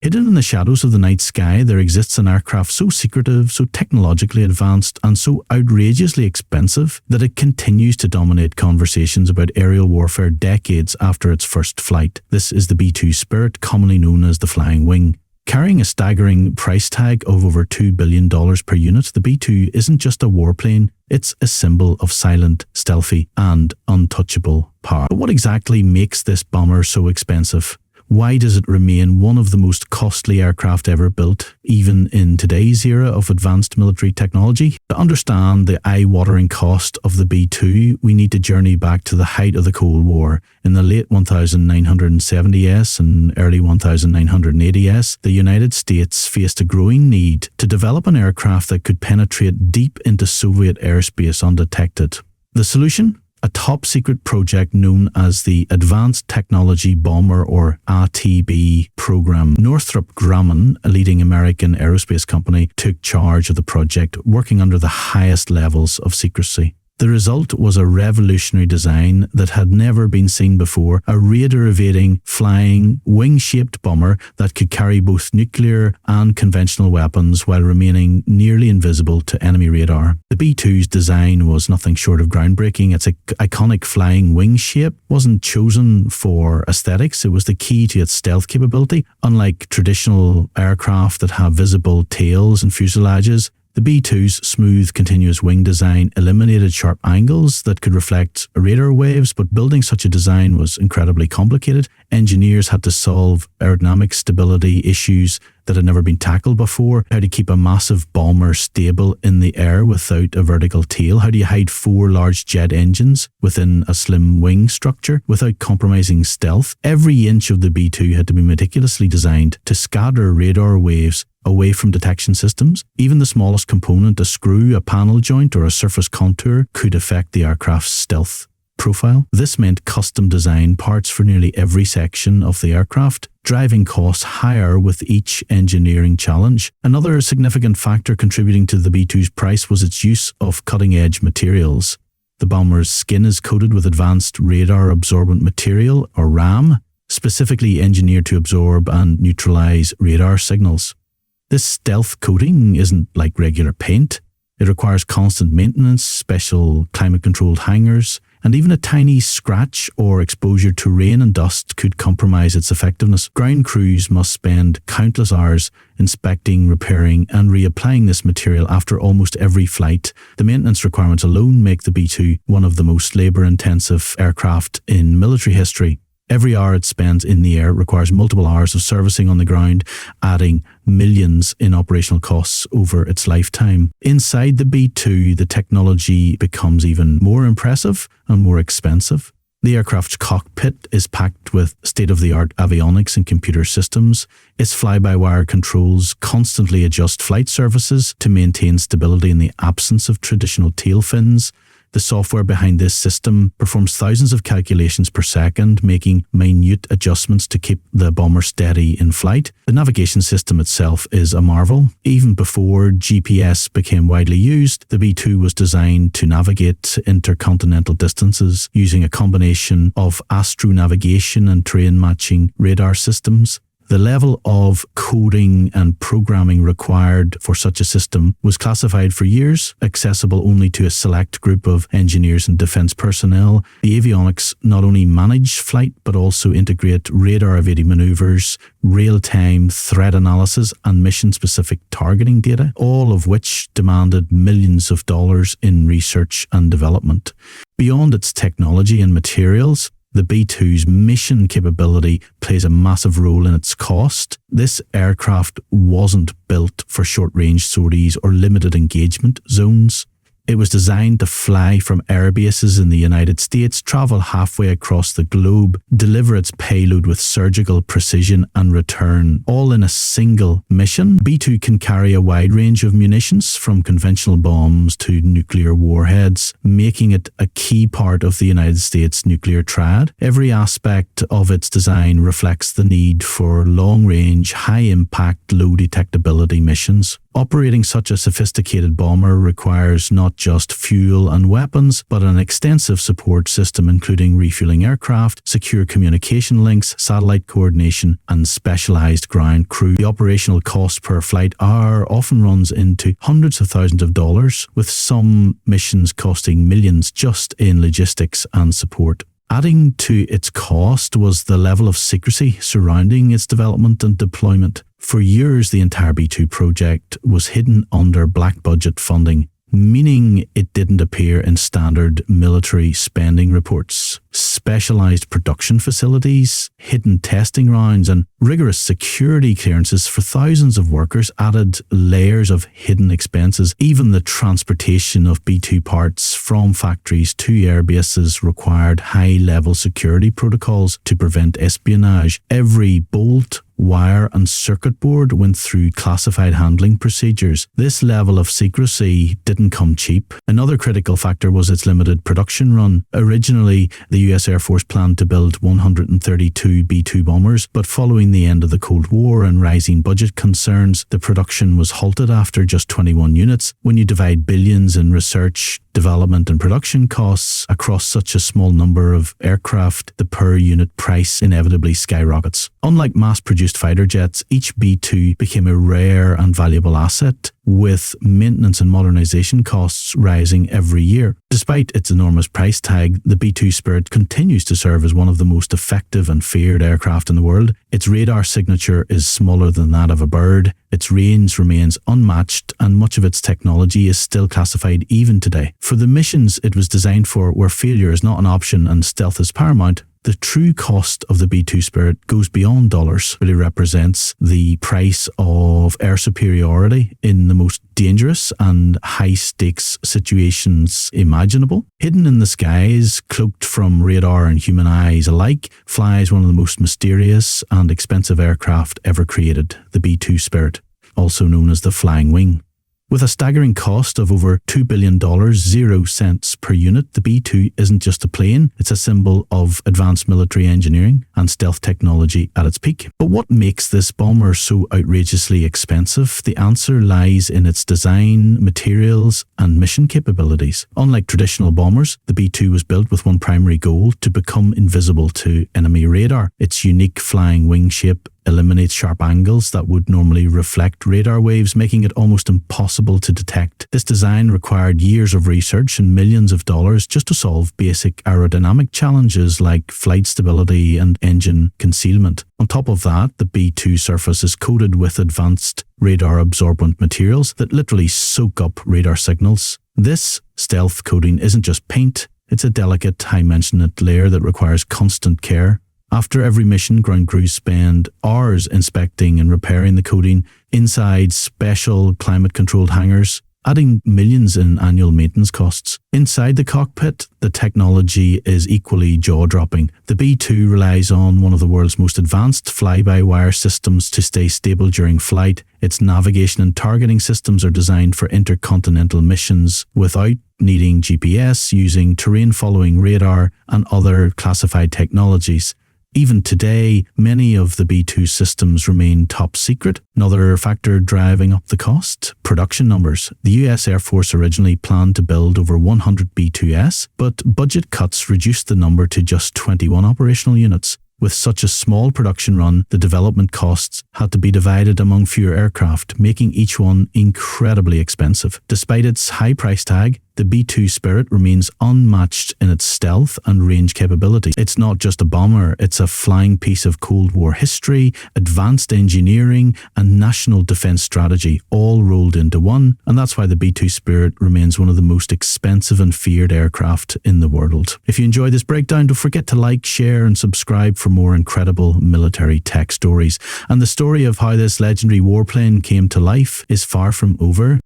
Hidden in the shadows of the night sky, there exists an aircraft so secretive, so technologically advanced, and so outrageously expensive that it continues to dominate conversations about aerial warfare decades after its first flight. This is the B-2 Spirit, commonly known as the Flying Wing. Carrying a staggering price tag of over $2 billion per unit, the B-2 isn't just a warplane, it's a symbol of silent, stealthy, and untouchable power. But what exactly makes this bomber so expensive? Why does it remain one of the most costly aircraft ever built, even in today's era of advanced military technology? To understand the eye-watering cost of the B-2, we need to journey back to the height of the Cold War. In the late 1970s and early 1980s, the United States faced a growing need to develop an aircraft that could penetrate deep into Soviet airspace undetected. The solution? A top-secret project known as the Advanced Technology Bomber, or ATB program. Northrop Grumman, a leading American aerospace company, took charge of the project, working under the highest levels of secrecy. The result was a revolutionary design that had never been seen before, a radar-evading, flying, wing-shaped bomber that could carry both nuclear and conventional weapons while remaining nearly invisible to enemy radar. The B-2's design was nothing short of groundbreaking. Its iconic flying wing shape wasn't chosen for aesthetics, it was the key to its stealth capability. Unlike traditional aircraft that have visible tails and fuselages, the B-2's smooth, continuous wing design eliminated sharp angles that could reflect radar waves, but building such a design was incredibly complicated. Engineers had to solve aerodynamic stability issues that had never been tackled before. How to keep a massive bomber stable in the air without a vertical tail? How do you hide 4 large jet engines within a slim wing structure without compromising stealth? Every inch of the B-2 had to be meticulously designed to scatter radar waves away from detection systems. Even the smallest component, a screw, a panel joint, or a surface contour, could affect the aircraft's stealth profile. This meant custom design parts for nearly every section of the aircraft, driving costs higher with each engineering challenge. Another significant factor contributing to the B-2's price was its use of cutting-edge materials. The bomber's skin is coated with advanced radar absorbent material, or RAM, specifically engineered to absorb and neutralize radar signals. This stealth coating isn't like regular paint. It requires constant maintenance, special climate-controlled hangars, and even a tiny scratch or exposure to rain and dust could compromise its effectiveness. Ground crews must spend countless hours inspecting, repairing, and reapplying this material after almost every flight. The maintenance requirements alone make the B-2 one of the most labor-intensive aircraft in military history. Every hour it spends in the air requires multiple hours of servicing on the ground, adding millions in operational costs over its lifetime. Inside the B-2, the technology becomes even more impressive and more expensive. The aircraft's cockpit is packed with state-of-the-art avionics and computer systems. Its fly-by-wire controls constantly adjust flight surfaces to maintain stability in the absence of traditional tail fins. The software behind this system performs thousands of calculations per second, making minute adjustments to keep the bomber steady in flight. The navigation system itself is a marvel. Even before GPS became widely used, the B-2 was designed to navigate intercontinental distances using a combination of astronavigation and terrain-matching radar systems. The level of coding and programming required for such a system was classified for years, accessible only to a select group of engineers and defense personnel. The avionics not only manage flight, but also integrate radar-evading maneuvers, real-time threat analysis, and mission-specific targeting data, all of which demanded millions of dollars in research and development. Beyond its technology and materials, the B-2's mission capability plays a massive role in its cost. This aircraft wasn't built for short-range sorties or limited engagement zones. It was designed to fly from air bases in the United States, travel halfway across the globe, deliver its payload with surgical precision, and return, all in a single mission. B-2 can carry a wide range of munitions, from conventional bombs to nuclear warheads, making it a key part of the United States nuclear triad. Every aspect of its design reflects the need for long-range, high-impact, low-detectability missions. Operating such a sophisticated bomber requires not just fuel and weapons, but an extensive support system including refueling aircraft, secure communication links, satellite coordination, and specialized ground crew. The operational cost per flight hour often runs into hundreds of thousands of dollars, with some missions costing millions just in logistics and support. Adding to its cost was the level of secrecy surrounding its development and deployment. For years, the entire B-2 project was hidden under black budget funding, meaning it didn't appear in standard military spending reports. Specialized production facilities, hidden testing grounds, and rigorous security clearances for thousands of workers added layers of hidden expenses. Even the transportation of B-2 parts from factories to airbases required high-level security protocols to prevent espionage. Every bolt, wire and circuit board went through classified handling procedures. This level of secrecy didn't come cheap. Another critical factor was its limited production run. Originally, the US Air Force planned to build 132 B-2 bombers, but following the end of the Cold War and rising budget concerns, the production was halted after just 21 units. When you divide billions in research, development and production costs across such a small number of aircraft, the per unit price inevitably skyrockets. Unlike mass-produced fighter jets, each B-2 became a rare and valuable asset, with maintenance and modernization costs rising every year. Despite its enormous price tag, the B-2 Spirit continues to serve as one of the most effective and feared aircraft in the world. Its radar signature is smaller than that of a bird, its range remains unmatched, and much of its technology is still classified even today. For the missions it was designed for, where failure is not an option and stealth is paramount, the true cost of the B-2 Spirit goes beyond dollars. It really represents the price of air superiority in the most dangerous and high-stakes situations imaginable. Hidden in the skies, cloaked from radar and human eyes alike, flies one of the most mysterious and expensive aircraft ever created, the B-2 Spirit, also known as the Flying Wing. With a staggering cost of over $2 billion, 0 cents per unit, the B-2 isn't just a plane, it's a symbol of advanced military engineering and stealth technology at its peak. But what makes this bomber so outrageously expensive? The answer lies in its design, materials, and mission capabilities. Unlike traditional bombers, the B-2 was built with one primary goal: to become invisible to enemy radar. Its unique flying wing shape eliminates sharp angles that would normally reflect radar waves, making it almost impossible to detect. This design required years of research and millions of dollars just to solve basic aerodynamic challenges like flight stability and engine concealment. On top of that, the B-2 surface is coated with advanced radar-absorbent materials that literally soak up radar signals. This stealth coating isn't just paint, it's a delicate, high-maintenance layer that requires constant care. After every mission, ground crews spend hours inspecting and repairing the coating inside special climate-controlled hangars, adding millions in annual maintenance costs. Inside the cockpit, the technology is equally jaw-dropping. The B-2 relies on one of the world's most advanced fly-by-wire systems to stay stable during flight. Its navigation and targeting systems are designed for intercontinental missions without needing GPS, using terrain-following radar and other classified technologies. Even today, many of the B-2 systems remain top secret. Another factor driving up the cost: production numbers. The US Air Force originally planned to build over 100 B-2s, but budget cuts reduced the number to just 21 operational units. With such a small production run, the development costs had to be divided among fewer aircraft, making each one incredibly expensive. Despite its high price tag, the B-2 Spirit remains unmatched in its stealth and range capability. It's not just a bomber, it's a flying piece of Cold War history, advanced engineering, and national defense strategy, all rolled into one, and that's why the B-2 Spirit remains one of the most expensive and feared aircraft in the world. If you enjoyed this breakdown, don't forget to like, share, and subscribe for more incredible military tech stories. And the story of how this legendary warplane came to life is far from over.